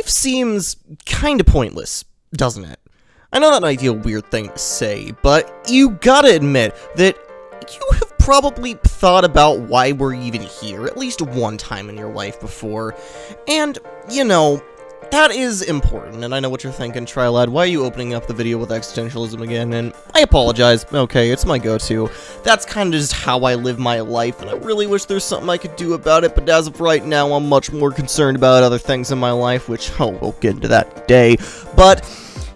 life seems kinda pointless, doesn't it? I know that might be a weird thing to say, but you gotta admit that you have probably thought about why we're even here at least one time in your life before, and, you know, that is important, and I know what you're thinking, Trilad, why are you opening up the video with existentialism again? And I apologize, okay, it's my go-to. That's kind of just how I live my life, and I really wish there's something I could do about it, but as of right now, I'm much more concerned about other things in my life, which, we'll get into that today. But,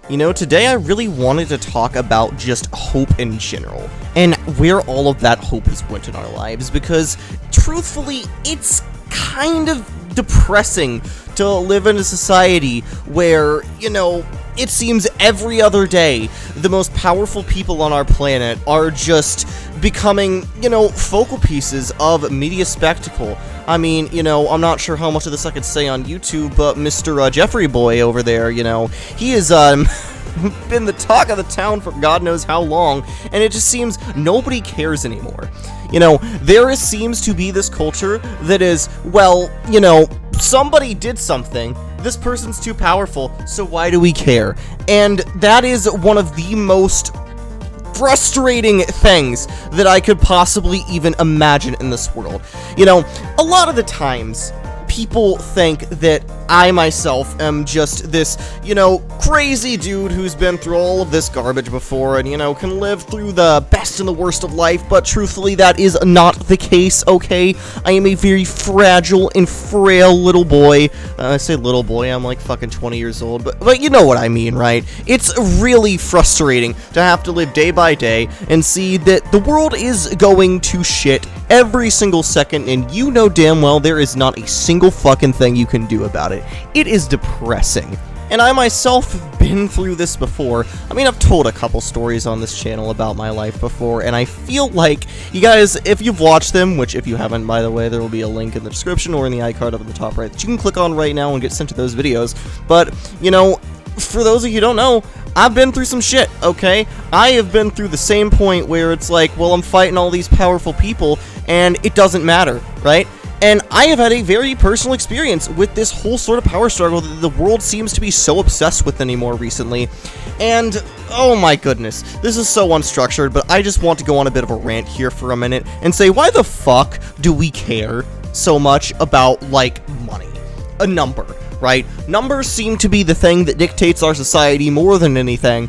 you know, today I really wanted to talk about just hope in general, and where all of that hope has went in our lives, because, truthfully, it's kind of depressing to live in a society where, you know, it seems every other day the most powerful people on our planet are just becoming, you know, focal pieces of media spectacle. I mean, you know, I'm not sure how much of this I could say on YouTube, but Mr. Jeffrey Boy over there, you know, he is, been the talk of the town for God knows how long, and it just seems nobody cares anymore. You know, there seems to be this culture that is, well, you know, somebody did something, this person's too powerful, so why do we care? And that is one of the most frustrating things that I could possibly even imagine in this world. You know, a lot of the times, people think that I myself am just this, you know, crazy dude who's been through all of this garbage before and, you know, can live through the best and the worst of life, but truthfully that is not the case, okay? I am a very fragile and frail little boy. I say little boy, I'm like fucking 20 years old, but you know what I mean, right? It's really frustrating to have to live day by day and see that the world is going to shit every single second, and you know damn well there is not a single fucking thing you can do about it. It is depressing. And I myself have been through this before. I mean, I've told a couple stories on this channel about my life before, and I feel like you guys, if you've watched them, which if you haven't, by the way, there will be a link in the description or in the iCard up in the top right that you can click on right now and get sent to those videos. But, you know, for those of you who don't know, I've been through some shit, okay? I have been through the same point where it's like, well, I'm fighting all these powerful people, and it doesn't matter, right? And I have had a very personal experience with this whole sort of power struggle that the world seems to be so obsessed with anymore recently. And, oh my goodness, this is so unstructured, but I just want to go on a bit of a rant here for a minute and say, why the fuck do we care so much about, like, money? A number, right? Numbers seem to be the thing that dictates our society more than anything,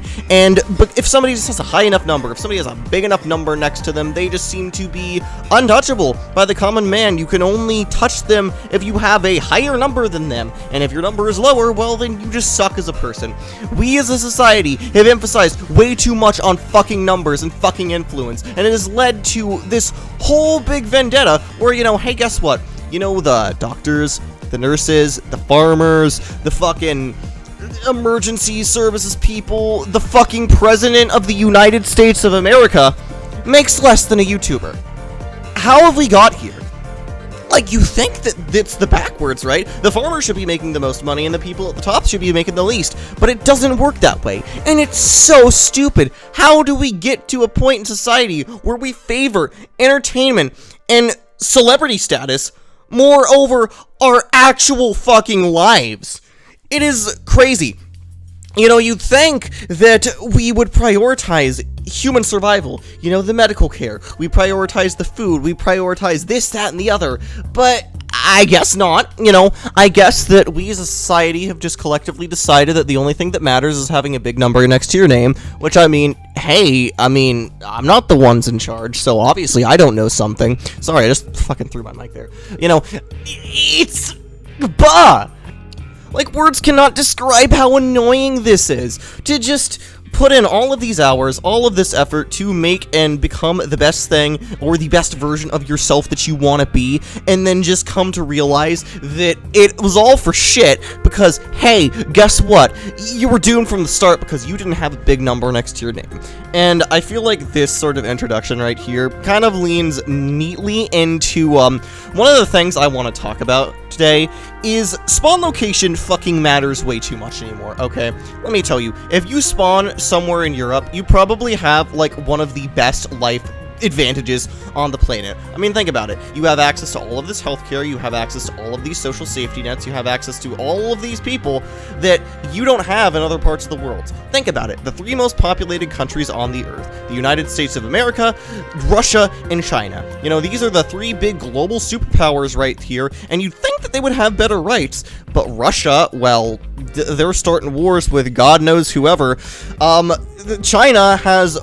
but if somebody just has a high enough number, if somebody has a big enough number next to them, they just seem to be untouchable by the common man. You can only touch them if you have a higher number than them, and if your number is lower, well, then you just suck as a person. We as a society have emphasized way too much on fucking numbers and fucking influence, and it has led to this whole big vendetta where, you know, hey, guess what? You know, the doctors, the nurses, the farmers, the fucking emergency services people, the fucking president of the United States of America makes less than a YouTuber. How have we got here? Like, you think that it's the backwards, right? The farmer should be making the most money and the people at the top should be making the least, but it doesn't work that way, and it's so stupid. How do we get to a point in society where we favor entertainment and celebrity status more over our actual fucking lives? It is crazy. You know, you'd think that we would prioritize human survival, you know, the medical care, we prioritize the food, we prioritize this, that, and the other, but I guess not. You know, I guess that we as a society have just collectively decided that the only thing that matters is having a big number next to your name, which, I mean, hey, I'm not the ones in charge, so obviously I don't know something. Sorry, I just fucking threw my mic there. You know, it's... bah! Like, words cannot describe how annoying this is, to just put in all of these hours, all of this effort to make and become the best thing, or the best version of yourself that you want to be, and then just come to realize that it was all for shit, because, hey, guess what? You were doomed from the start because you didn't have a big number next to your name. And I feel like this sort of introduction right here kind of leans neatly into, one of the things I want to talk about today is spawn location fucking matters way too much anymore, okay? Let me tell you, if you spawn somewhere in Europe, you probably have, like, one of the best life advantages on the planet. I mean, think about it. You have access to all of this healthcare, you have access to all of these social safety nets, you have access to all of these people that you don't have in other parts of the world. Think about it. The 3 most populated countries on the earth: the United States of America, Russia, and China. You know, these are the 3 big global superpowers right here, and you'd think that they would have better rights, but Russia, well, they're starting wars with God knows whoever. China has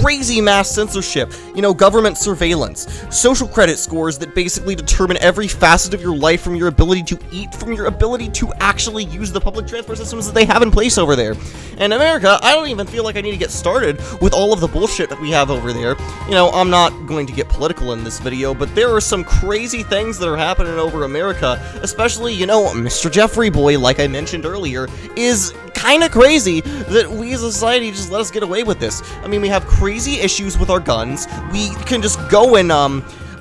crazy mass censorship, you know, government surveillance, social credit scores that basically determine every facet of your life, from your ability to eat, from your ability to actually use the public transport systems that they have in place over there. In America, I don't even feel like I need to get started with all of the bullshit that we have over there. You know, I'm not going to get political in this video, but there are some crazy things that are happening over America, especially, you know, Mr. Jeffrey Boy, like I mentioned earlier, is kind of crazy that we as a society just let us get away with this. I mean, we have crazy issues with our guns. We can just go and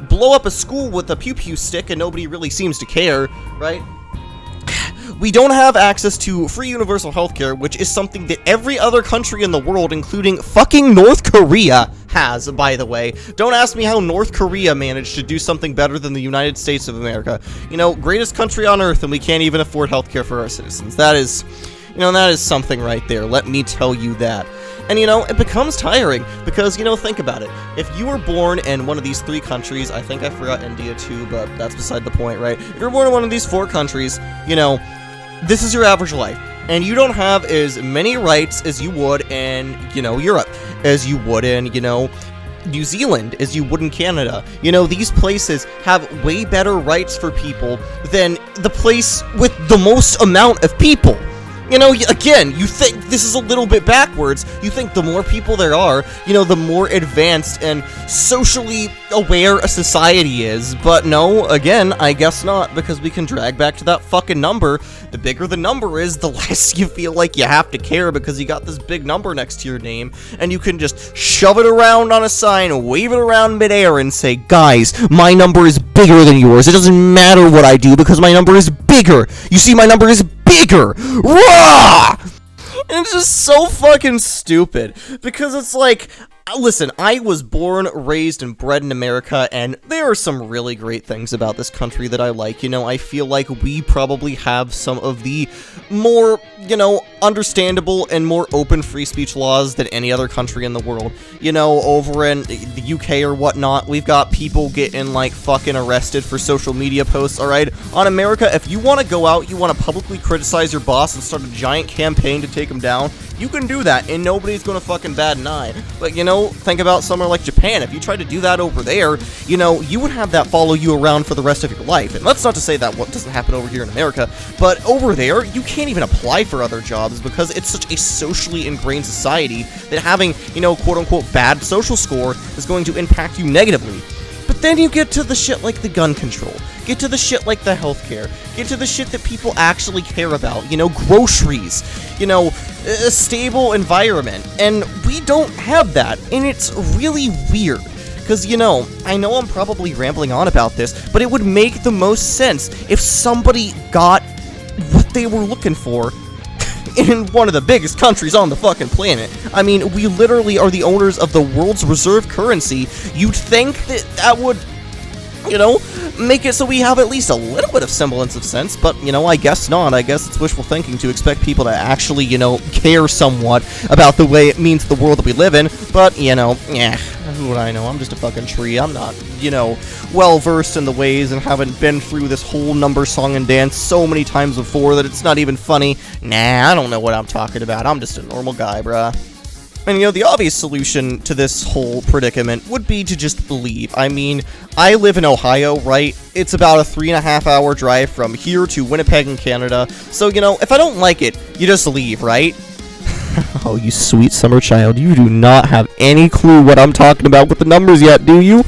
blow up a school with a pew-pew stick and nobody really seems to care, right? We don't have access to free universal healthcare, which is something that every other country in the world, including fucking North Korea, has, by the way. Don't ask me how North Korea managed to do something better than the United States of America. You know, greatest country on earth, and we can't even afford healthcare for our citizens. That is, you know, that is something right there. Let me tell you that. And, you know, it becomes tiring because, you know, think about it. If you were born in one of these 3 countries, I think I forgot India too, but that's beside the point, right? If you're born in one of these 4 countries, you know, this is your average life. And you don't have as many rights as you would in, you know, Europe, as you would in, you know, New Zealand, as you would in Canada. You know, these places have way better rights for people than the place with the most amount of people. You know, again, you think this is a little bit backwards. You think the more people there are, you know, the more advanced and socially aware a society is. But no, again, I guess not, because we can drag back to that fucking number. The bigger the number is, the less you feel like you have to care, because you got this big number next to your name, and you can just shove it around on a sign, wave it around midair, and say, guys, my number is bigger than yours. It doesn't matter what I do, because my number is bigger. You see, my number is bigger. Rah! And it's just so fucking stupid, because it's like, listen, I was born, raised, and bred in America, and there are some really great things about this country that I like. You know, I feel like we probably have some of the more, you know, understandable and more open free speech laws than any other country in the world. You know, over in the UK or whatnot, we've got people getting, like, fucking arrested for social media posts, alright? On America, if you want to go out, you want to publicly criticize your boss and start a giant campaign to take him down, you can do that, and nobody's gonna fucking bat an eye. But, you know, think about somewhere like Japan. If you tried to do that over there, you know, you would have that follow you around for the rest of your life. And that's not to say that what doesn't happen over here in America, but over there, you can't even apply for other jobs because it's such a socially ingrained society that having, you know, quote-unquote bad social score is going to impact you negatively. But then you get to the shit like the gun control, get to the shit like the healthcare, get to the shit that people actually care about, you know, groceries, you know, a stable environment, and we don't have that, and it's really weird. Because, you know, I know I'm probably rambling on about this, but it would make the most sense if somebody got what they were looking for in one of the biggest countries on the fucking planet. I mean, we literally are the owners of the world's reserve currency. You'd think that that would, you know, make it so we have at least a little bit of semblance of sense, but, you know, I guess not. I guess it's wishful thinking to expect people to actually, you know, care somewhat about the way it means the world that we live in, but, you know, who would I know? I'm just a fucking tree. I'm not, you know, well-versed in the ways and haven't been through this whole number, song, and dance so many times before that it's not even funny. Nah, I don't know what I'm talking about. I'm just a normal guy, bruh. And, you know, the obvious solution to this whole predicament would be to just leave. I mean, I live in Ohio, right? It's about a 3.5-hour drive from here to Winnipeg in Canada. So, you know, if I don't like it, you just leave, right? Oh, you sweet summer child, you do not have any clue what I'm talking about with the numbers yet, do you?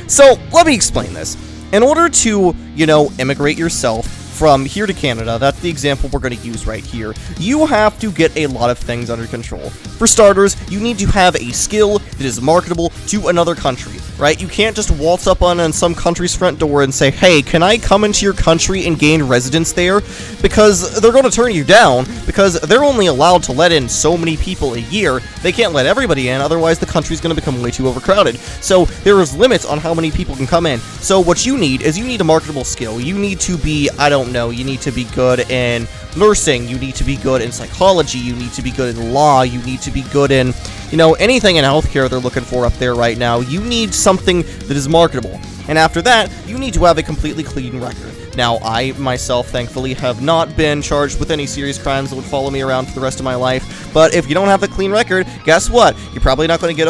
So, let me explain this. In order to, you know, immigrate yourself from here to Canada, that's the example we're going to use right here, you have to get a lot of things under control. For starters, you need to have a skill that is marketable to another country, right? You can't just waltz up on some country's front door and say, hey, can I come into your country and gain residence there? Because they're going to turn you down, because they're only allowed to let in so many people a year. They can't let everybody in, otherwise the country's going to become way too overcrowded. So there is limits on how many people can come in. So what you need is you need a marketable skill. You need to be, I don't know, you need to be good in nursing, you need to be good in psychology, you need to be good in law, you need to be good in, you know, anything in healthcare they're looking for up there right now. You need something that is marketable. And after that, you need to have a completely clean record. Now, I, myself, thankfully, have not been charged with any serious crimes that would follow me around for the rest of my life, but if you don't have a clean record, guess what? You're probably not going to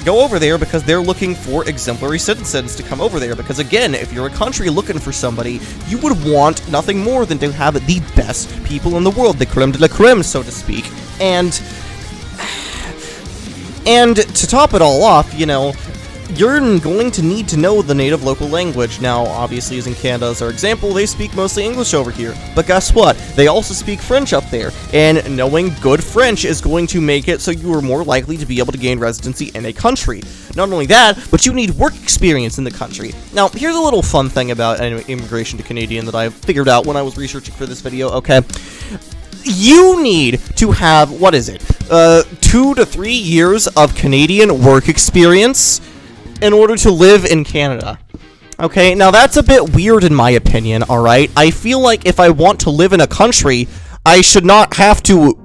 go over there because they're looking for exemplary citizens to come over there, because again, if you're a country looking for somebody, you would want nothing more than to have the best people in the world, the creme de la creme, so to speak. And to top it all off, you know, you're going to need to know the native local language. Now, obviously, as in Canada as our example, they speak mostly English over here. But guess what? They also speak French up there. And knowing good French is going to make it so you are more likely to be able to gain residency in a country. Not only that, but you need work experience in the country. Now, here's a little fun thing about immigration to Canadian that I figured out when I was researching for this video, okay? You need to have, 2 to 3 years of Canadian work experience in order to live in Canada. Okay, now that's a bit weird in my opinion, alright? I feel like if I want to live in a country, I should not have to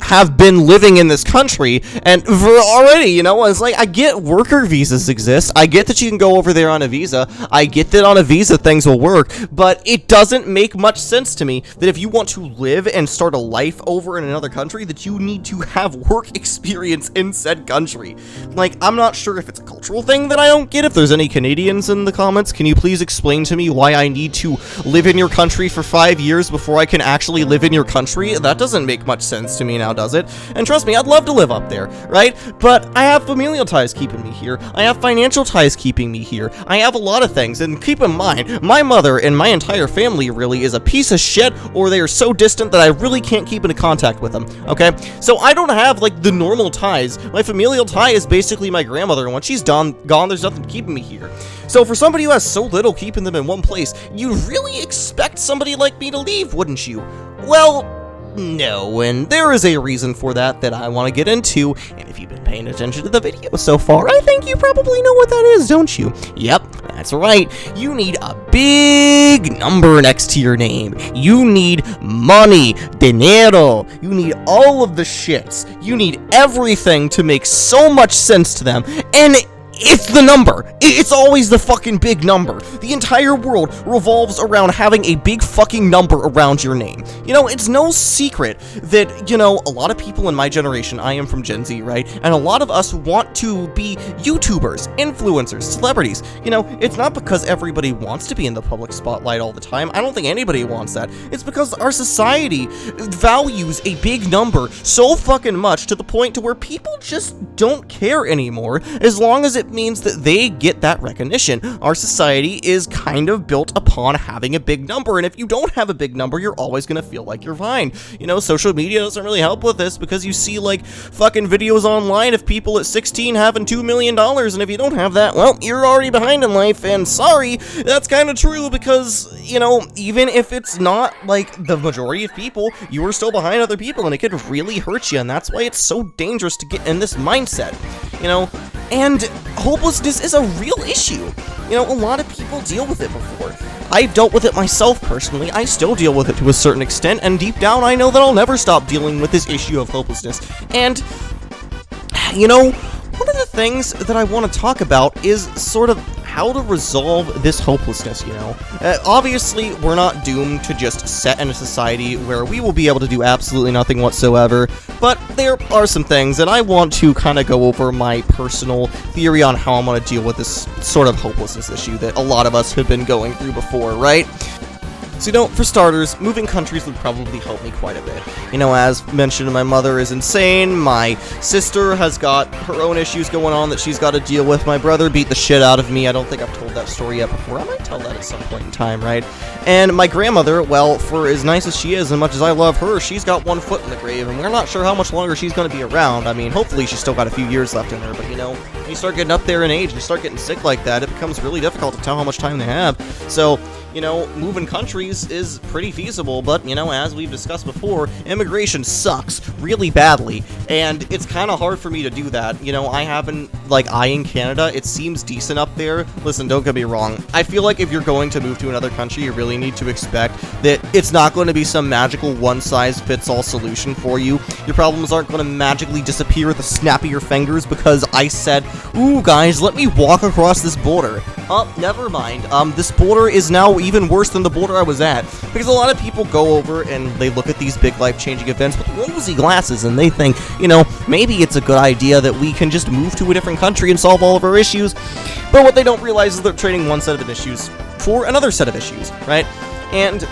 have been living in this country, and already, you know, it's like, I get worker visas exist, I get that you can go over there on a visa, I get that on a visa things will work, but it doesn't make much sense to me that if you want to live and start a life over in another country, that you need to have work experience in said country. Like, I'm not sure if it's a cultural thing that I don't get. If there's any Canadians in the comments, can you please explain to me why I need to live in your country for 5 years before I can actually live in your country? That doesn't make much sense to me now, does it? And trust me, I'd love to live up there, right? But I have familial ties keeping me here. I have financial ties keeping me here. I have a lot of things, and keep in mind, my mother and my entire family really is a piece of shit, or they are so distant that I really can't keep in contact with them, okay? So I don't have, like, the normal ties. My familial tie is basically my grandmother, and when she's gone, there's nothing keeping me here. So for somebody who has so little keeping them in one place, you'd really expect somebody like me to leave, wouldn't you? Well, no, and there is a reason for that I want to get into, and if you've been paying attention to the video so far, I think you probably know what that is, don't you? Yep, that's right. You need a big number next to your name. You need money, dinero. You need all of the shits. You need everything to make so much sense to them, and it's the number. It's always the fucking big number. The entire world revolves around having a big fucking number around your name. You know, it's no secret that, you know, a lot of people in my generation, I am from Gen Z, right? And a lot of us want to be YouTubers, influencers, celebrities. You know, it's not because everybody wants to be in the public spotlight all the time. I don't think anybody wants that. It's because our society values a big number so fucking much to the point to where people just don't care anymore as long as it means that they get that recognition. Our society is kind of built upon having a big number, and if you don't have a big number, you're always gonna feel like you're fine. You know, social media doesn't really help with this because you see, like, fucking videos online of people at 16 having $2 million, and if you don't have that, well, you're already behind in life, and sorry, that's kind of true because, you know, even if it's not, like, the majority of people, you are still behind other people, and it could really hurt you, and that's why it's so dangerous to get in this mindset, you know? And hopelessness is a real issue. You know, a lot of people deal with it before. I've dealt with it myself personally. I still deal with it to a certain extent, and deep down I know that I'll never stop dealing with this issue of hopelessness. And, you know, one of the things that I want to talk about is sort of how to resolve this hopelessness, you know? Obviously, we're not doomed to just set in a society where we will be able to do absolutely nothing whatsoever, but there are some things, and I want to kind of go over my personal theory on how I'm going to deal with this sort of hopelessness issue that a lot of us have been going through before, right? So, you know, for starters, moving countries would probably help me quite a bit. You know, as mentioned, my mother is insane, my sister has got her own issues going on that she's got to deal with, my brother beat the shit out of me, I don't think I've told that story yet before, I might tell that at some point in time, right? And my grandmother, well, for as nice as she is, and much as I love her, she's got one foot in the grave, and we're not sure how much longer she's going to be around. I mean, hopefully she's still got a few years left in her, but, you know, when you start getting up there in age, and you start getting sick like that, it becomes really difficult to tell how much time they have. So, moving countries is pretty feasible, but, as we've discussed before, immigration sucks really badly, and it's kind of hard for me to do that. I haven't, in Canada, it seems decent up there. Listen, don't get me wrong. I feel like if you're going to move to another country, you really need to expect that it's not going to be some magical one-size-fits-all solution for you. Your problems aren't going to magically disappear with a snap of your fingers because I said, ooh, guys, let me walk across this border. Oh, never mind. This border is now even worse than the border I was at, because a lot of people go over and they look at these big life-changing events with rosy glasses, and they think, maybe it's a good idea that we can just move to a different country and solve all of our issues. But what they don't realize is they're trading one set of issues for another set of issues, right? And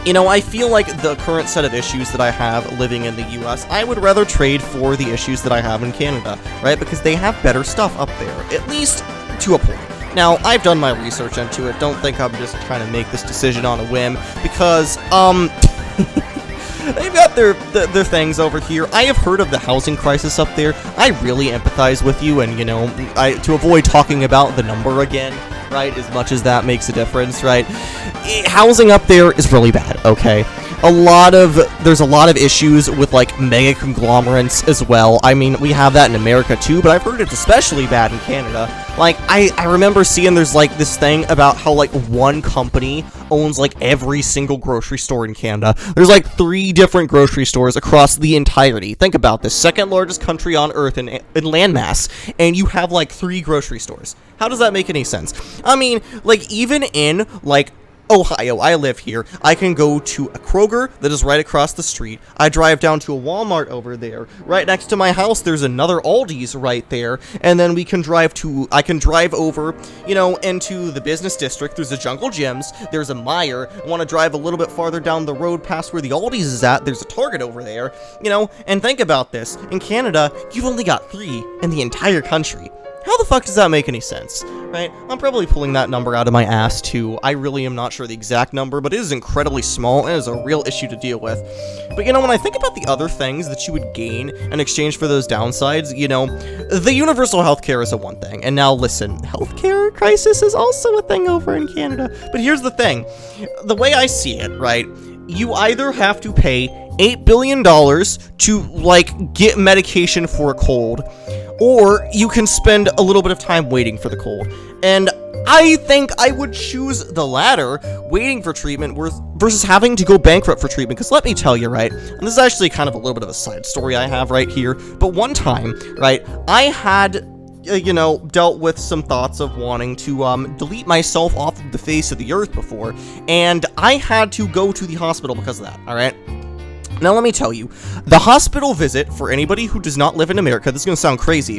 I feel like the current set of issues that I have living in the US, I would rather trade for the issues that I have in Canada, right? Because they have better stuff up there, at least to a point. Now, I've done my research into it. Don't think I'm just trying to make this decision on a whim, because, they've got their things over here. I have heard of the housing crisis up there. I really empathize with you, and, to avoid talking about the number again, right, as much as that makes a difference, right, housing up there is really bad, okay? There's a lot of issues with, mega conglomerates as well. I mean, we have that in America too, but I've heard it's especially bad in Canada. I remember seeing there's, this thing about how, one company owns, every single grocery store in Canada. There's, 3 different grocery stores across the entirety. Think about this. Second largest country on Earth in landmass, and you have, 3 grocery stores. How does that make any sense? I mean, even in, Ohio, I live here, I can go to a Kroger that is right across the street. I drive down to a Walmart over there. Right next to my house, there's another Aldi's right there. And then I can drive over, into the business district. There's a Jungle Gyms. There's a Meijer. I want to drive a little bit farther down the road past where the Aldi's is at. There's a Target over there, and think about this. In Canada, you've only got 3 in the entire country. How the fuck does that make any sense, right? I'm probably pulling that number out of my ass, too. I really am not sure the exact number, but it is incredibly small, and it is a real issue to deal with. But, when I think about the other things that you would gain in exchange for those downsides, the universal healthcare is a one thing. And now, listen, healthcare crisis is also a thing over in Canada. But here's the thing. The way I see it, right, you either have to pay $8 billion to, get medication for a cold, or you can spend a little bit of time waiting for the cold. And I think I would choose the latter, waiting for treatment, versus having to go bankrupt for treatment. Because let me tell you, right, and this is actually kind of a little bit of a side story I have right here, but one time, right, I had dealt with some thoughts of wanting to delete myself off of the face of the earth before, and I had to go to the hospital because of that, alright? Now, let me tell you, the hospital visit, for anybody who does not live in America, this is going to sound crazy,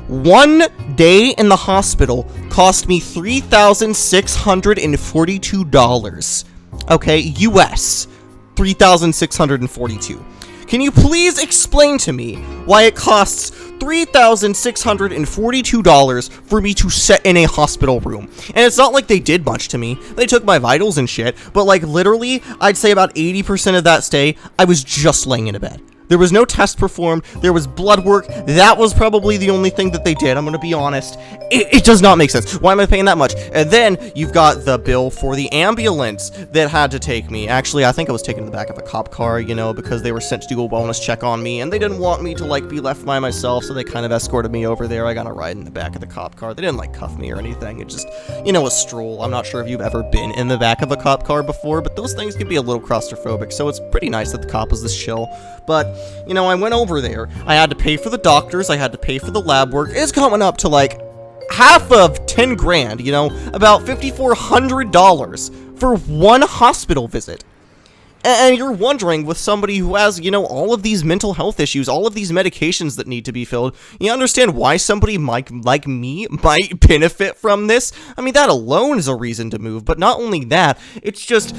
1 day in the hospital cost me $3,642, okay, US, $3,642. Can you please explain to me why it costs $3,642 for me to sit in a hospital room? And it's not like they did much to me. They took my vitals and shit, but literally, I'd say about 80% of that stay, I was just laying in a bed. There was no test performed. There was blood work. That was probably the only thing that they did. I'm going to be honest. It does not make sense. Why am I paying that much? And then you've got the bill for the ambulance that had to take me. Actually, I think I was taken in the back of a cop car, because they were sent to do a wellness check on me, and they didn't want me to, be left by myself, so they kind of escorted me over there. I got a ride in the back of the cop car. They didn't, cuff me or anything. It just, a stroll. I'm not sure if you've ever been in the back of a cop car before, but those things can be a little claustrophobic, so it's pretty nice that the cop was this chill. But, I went over there. I had to pay for the doctors. I had to pay for the lab work. It's coming up to, half of 10 grand, about $5,400 for one hospital visit. And you're wondering, with somebody who has, all of these mental health issues, all of these medications that need to be filled, you understand why somebody like me might benefit from this? I mean, that alone is a reason to move. But not only that, it's just,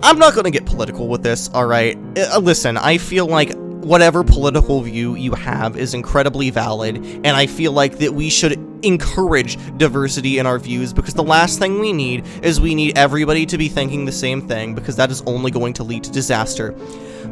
I'm not going to get political with this, alright? Listen, I feel like whatever political view you have is incredibly valid, and I feel like that we should encourage diversity in our views, because the last thing we need is everybody to be thinking the same thing, because that is only going to lead to disaster.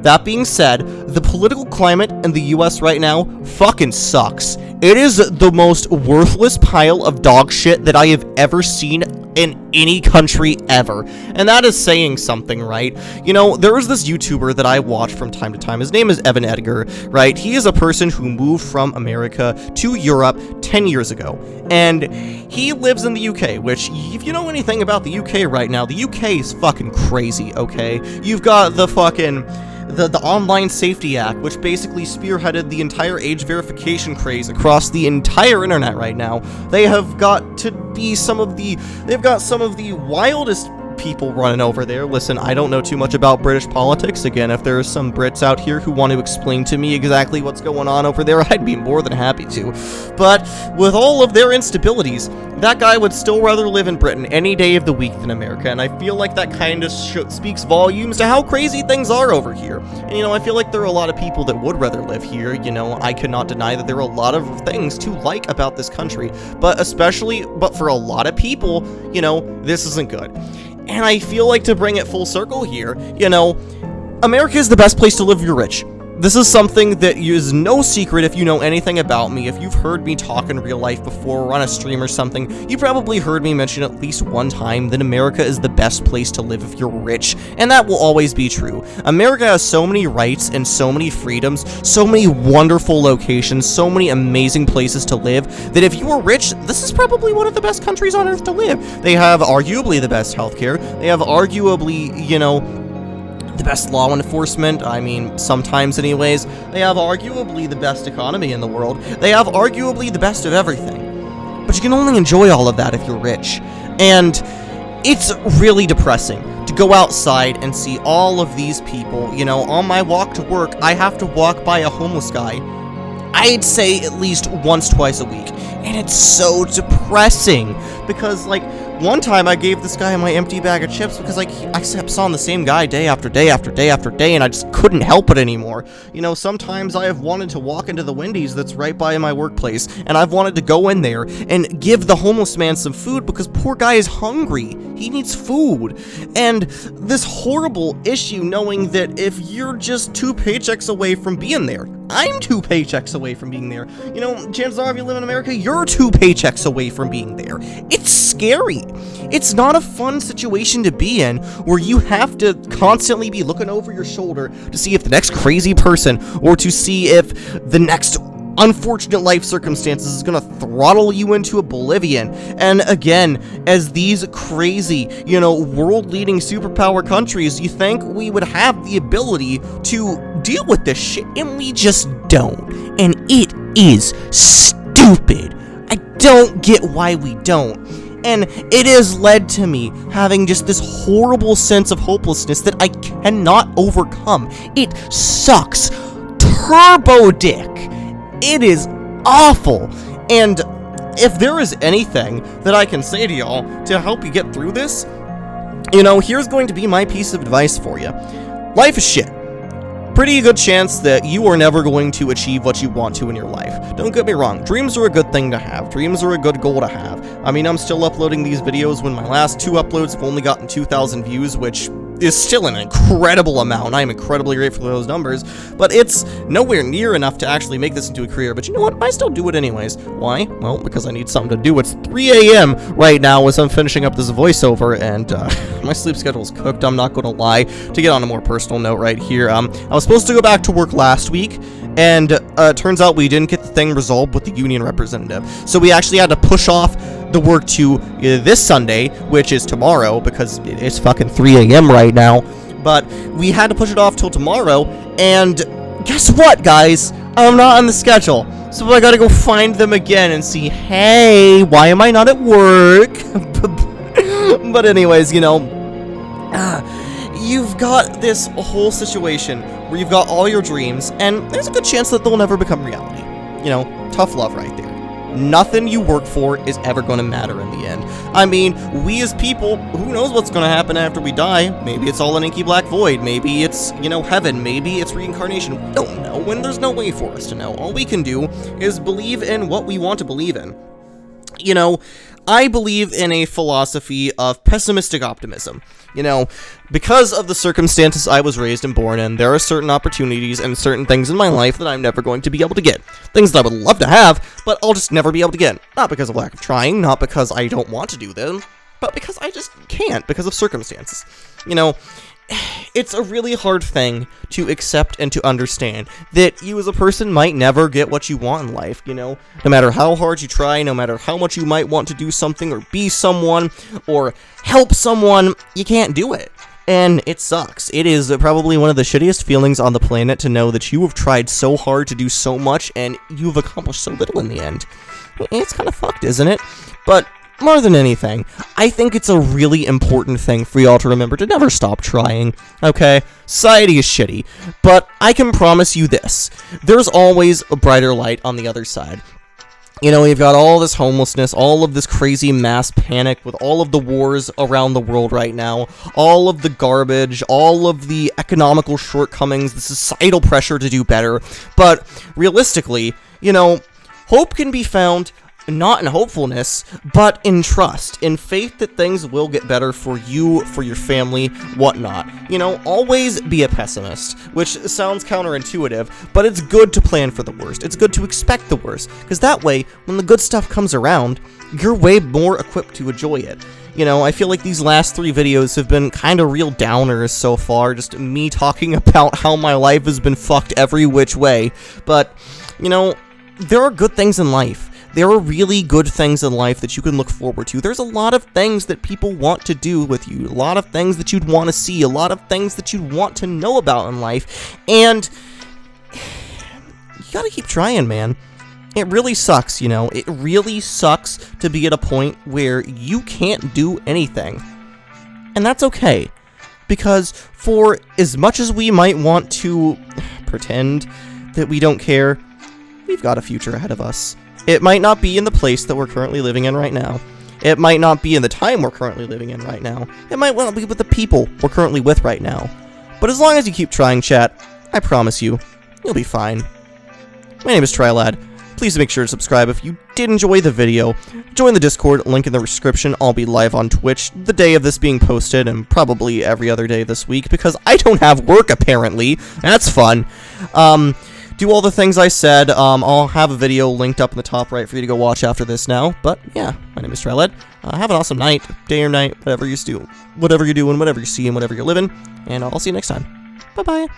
That being said, the political climate in the US right now fucking sucks. It is the most worthless pile of dog shit that I have ever seen in any country ever. And that is saying something, right? You know, there was this YouTuber that I watch from time to time. His name is Evan Edgar, right? He is a person who moved from America to Europe 10 years ago. And he lives in the UK, which, if you know anything about the UK right now, the UK is fucking crazy, okay? You've got the fucking... The Online Safety Act, which basically spearheaded the entire age verification craze across the entire internet right now. They have got to be they've got some of the wildest people running over there. Listen, I don't know too much about British politics. Again, if there's some Brits out here who want to explain to me exactly what's going on over there, I'd be more than happy to. But with all of their instabilities, that guy would still rather live in Britain any day of the week than America, and I feel like that kind of speaks volumes to how crazy things are over here. And, you know, I feel like there are a lot of people that would rather live here. You know, I cannot deny that there are a lot of things to like about this country, but for a lot of people, you know, this isn't good. And I feel like, to bring it full circle here, you know, America is the best place to live if you're rich. This is something that is no secret if you know anything about me. If you've heard me talk in real life before or on a stream or something, you probably heard me mention at least one time that America is the best place to live if you're rich, and that will always be true. America has so many rights and so many freedoms, so many wonderful locations, so many amazing places to live, that if you are rich, this is probably one of the best countries on earth to live. They have arguably the best healthcare. They have arguably, you know, the best law enforcement, I mean, sometimes anyways. They have arguably the best economy in the world. They have arguably the best of everything. But you can only enjoy all of that if you're rich. And it's really depressing to go outside and see all of these people. You know, on my walk to work, I have to walk by a homeless guy, I'd say at least once, twice a week. And it's so depressing, because, like, one time I gave this guy my empty bag of chips because, like, I kept saw the same guy day after day after day after day, and I just couldn't help it anymore. You know, sometimes I have wanted to walk into the Wendy's that's right by my workplace, and I've wanted to go in there and give the homeless man some food because poor guy is hungry. He needs food. And this horrible issue knowing that if you're just 2 paychecks away from being there, I'm 2 paychecks away from being there. You know, chances are if you live in America, you're 2 paychecks away from being there. It's scary. It's not a fun situation to be in, where you have to constantly be looking over your shoulder to see if the next crazy person, or to see if the next unfortunate life circumstances is gonna throttle you into oblivion. And again, as these crazy, you know, world-leading superpower countries, you think we would have the ability to deal with this shit, and we just don't. And it is stupid. I don't get why we don't. And it has led to me having just this horrible sense of hopelessness that I cannot overcome. It sucks. Turbo dick. It is awful. And if there is anything that I can say to y'all to help you get through this, you know, here's going to be my piece of advice for you. Life is shit. Pretty good chance that you are never going to achieve what you want to in your life. Don't get me wrong, dreams are a good thing to have. Dreams are a good goal to have. I mean, I'm still uploading these videos when my last 2 uploads have only gotten 2,000 views, which is still an incredible amount. I'm incredibly grateful for those numbers, but it's nowhere near enough to actually make this into a career. But you know what? I still do it anyways. Why? Well, because I need something to do. It's 3 a.m. right now as I'm finishing up this voiceover, and my sleep schedule's cooked, I'm not going to lie. To get on a more personal note right here, I was supposed to go back to work last week, and turns out we didn't get the thing resolved with the union representative. So we actually had to push off the work to this Sunday, which is tomorrow, because it's fucking 3 a.m. right now. But we had to push it off till tomorrow, and guess what, guys? I'm not on the schedule. So I gotta go find them again and see, hey, why am I not at work? But anyways, you know, you've got this whole situation where you've got all your dreams, and there's a good chance that they'll never become reality. You know, tough love right there. Nothing you work for is ever going to matter in the end. I mean, we as people, who knows what's going to happen after we die? Maybe it's all an inky black void. Maybe it's, you know, heaven. Maybe it's reincarnation. We don't know, and there's no way for us to know. All we can do is believe in what we want to believe in. You know, I believe in a philosophy of pessimistic optimism. You know, because of the circumstances I was raised and born in, there are certain opportunities and certain things in my life that I'm never going to be able to get. Things that I would love to have, but I'll just never be able to get. Not because of lack of trying, not because I don't want to do them, but because I just can't, because of circumstances. You know, it's a really hard thing to accept and to understand that you as a person might never get what you want in life, you know? No matter how hard you try, no matter how much you might want to do something or be someone or help someone, you can't do it. And it sucks. It is probably one of the shittiest feelings on the planet to know that you have tried so hard to do so much and you've accomplished so little in the end. It's kind of fucked, isn't it? But more than anything, I think it's a really important thing for y'all to remember to never stop trying, okay? Society is shitty, but I can promise you this. There's always a brighter light on the other side. You know, you've got all this homelessness, all of this crazy mass panic with all of the wars around the world right now, all of the garbage, all of the economical shortcomings, the societal pressure to do better, but realistically, you know, hope can be found not in hopefulness, but in trust, in faith that things will get better for you, for your family, whatnot. You know, always be a pessimist, which sounds counterintuitive, but it's good to plan for the worst. It's good to expect the worst, because that way, when the good stuff comes around, you're way more equipped to enjoy it. You know, I feel like these last 3 videos have been kind of real downers so far, just me talking about how my life has been fucked every which way, but, you know, there are good things in life. There are really good things in life that you can look forward to. There's a lot of things that people want to do with you, a lot of things that you'd want to see, a lot of things that you'd want to know about in life, and you gotta keep trying, man. It really sucks, you know, it really sucks to be at a point where you can't do anything. And that's okay, because for as much as we might want to pretend that we don't care, we've got a future ahead of us. It might not be in the place that we're currently living in right now. It might not be in the time we're currently living in right now. It might not be with the people we're currently with right now. But as long as you keep trying, chat, I promise you, you'll be fine. My name is Trilad. Please make sure to subscribe if you did enjoy the video. Join the Discord, link in the description. I'll be live on Twitch the day of this being posted, and probably every other day this week, because I don't have work, apparently. That's fun. Do all the things I said. I'll have a video linked up in the top right for you to go watch after this now. But yeah, my name is Trilad. Have an awesome night, day or night, whatever you're doing, whatever you're seeing, whatever you're living, and I'll see you next time. Bye-bye.